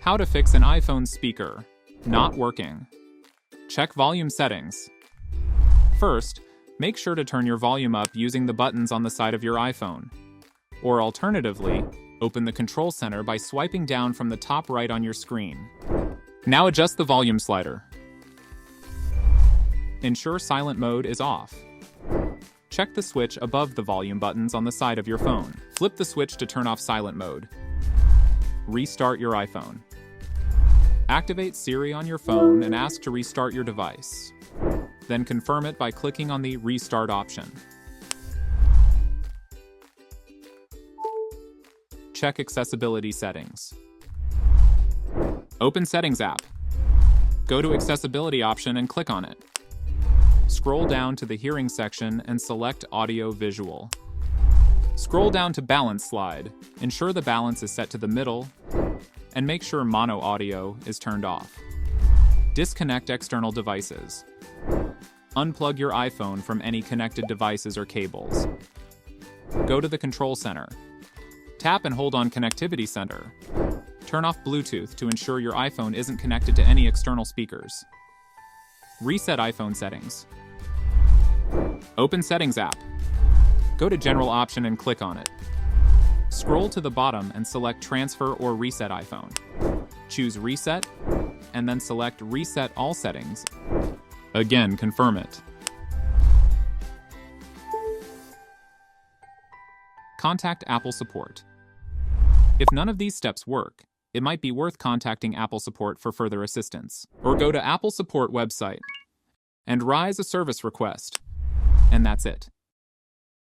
How to fix an iPhone speaker not working. Check volume settings. First, make sure to turn your volume up using the buttons on the side of your iPhone. Or alternatively, open the control center by swiping down from the top right on your screen. Now adjust the volume slider. Ensure silent mode is off. Check the switch above the volume buttons on the side of your phone. Flip the switch to turn off silent mode. Restart your iPhone. Activate Siri on your phone and ask to restart your device. Then confirm it by clicking on the Restart option. Check accessibility settings. Open Settings app. Go to Accessibility option and click on it. Scroll down to the Hearing section and select Audio Visual. Scroll down to Balance slide. Ensure the balance is set to the middle, and make sure mono audio is turned off. Disconnect external devices. Unplug your iPhone from any connected devices or cables. Go to the Control Center. Tap and hold on Connectivity Center. Turn off Bluetooth to ensure your iPhone isn't connected to any external speakers. Reset iPhone settings. Open Settings app. Go to General option and click on it. Scroll to the bottom and select Transfer or Reset iPhone. Choose Reset, and then select Reset All Settings. Again, confirm it. Contact Apple Support. If none of these steps work, it might be worth contacting Apple Support for further assistance. Or go to Apple Support website and raise a service request. And that's it.